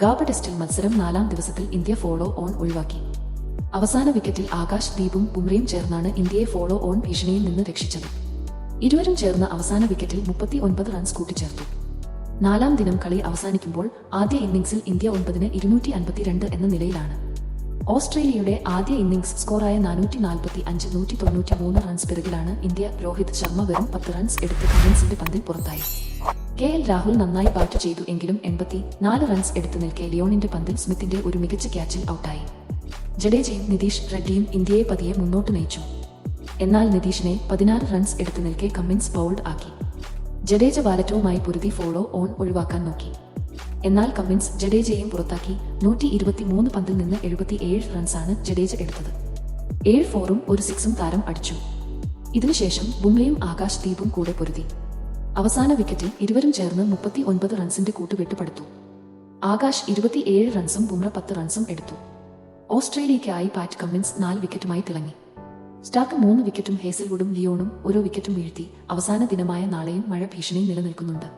GABA ടെസ്റ്റിൽ മത്സരം 4-ാം ദിവസത്തിൽ ഇന്ത്യ ഫോളോ ഓൺ ഒഴിവാക്കി. അവസാന വിക്കറ്റിൽ ആകാശ് ദീപും ബുംറയും ചേർന്നാണ് ഇന്ത്യയെ ഫോളോ ഓൺ ഭീഷണിയിൽ നിന്ന് രക്ഷിച്ചത്. ഇരുവരും ചേർന്ന് അവസാന വിക്കറ്റിൽ 39 റൺസ് കൂട്ടിച്ചേർത്തു. 4-ാം ദിനം കളി അവസാനിക്കുമ്പോൾ ആദ്യ ഇന്നിംഗ്സിൽ ഇന്ത്യ 9-ന് 252 എന്ന നിലയിലാണ്. ഓസ്ട്രേലിയയുടെ ആദ്യ ഇന്നിംഗ്സ് സ്കോറായ 445-193 റൺസ് പിറകിലാണ് ഇന്ത്യ. രോഹിത് ശർമ്മ വെറും 10 റൺസ് എടുത്ത് കമ്മിൻസിന്റെ പന്തിൽ പുറത്തായി. KL രാഹുൽ നന്നായി ബാറ്റ് ചെയ്തു എങ്കിലും 84 റൺസ് എടുത്തു നിൽക്കെ ലിയോണിന്റെ പന്തിൽ സ്മിത്തിന്റെ ഒരു മികച്ച ക്യാച്ചിൽ ഔട്ടായി. ജഡേജയും നിതീഷ് റെഡ്ഡിയും ഇന്ത്യയെ പതിയെ മുന്നോട്ട് നയിച്ചു. എന്നാൽ നിതീഷിനെ 16 റൺസ് എടുത്തു നിൽക്കെ കമ്മിൻസ് ബൗൾഡ് ആക്കി. ജഡേജ വാലറ്റവുമായി പൊരുതി ഫോളോ ഓൺ ഒഴിവാക്കാൻ നോക്കി. എന്നാൽ കമ്മിൻസ് ജഡേജയെയും പുറത്താക്കി. 123 പന്തിൽ നിന്ന് 77 റൺസാണ് ജഡേജ എടുത്തത്. 7 4-ഉം ഒരു 6-ഉം താരം അടിച്ചു. ഇതിനുശേഷം ബുംറയും ആകാശ് ദീപും കൂടെ പൊരുതി. അവസാന വിക്കറ്റിൽ ഇരുവരും ചേർന്ന് 39 റൺസിന്റെ കൂട്ടുകെട്ട് പടുത്തു. ആകാശ് 27 റൺസും ബുംറ 10 റൺസും എടുത്തു. ഓസ്ട്രേലിയയ്ക്കായി പാറ്റ് കമ്മിൻസ് 4 വിക്കറ്റുമായി തിളങ്ങി. സ്റ്റാർക്ക് 3 വിക്കറ്റും ഹേസൽവുഡും ലിയോണും ഓരോ വിക്കറ്റും വീഴ്ത്തി. അവസാന ദിനമായ നാളെയും മഴ ഭീഷണി നിലനിൽക്കുന്നുണ്ട്.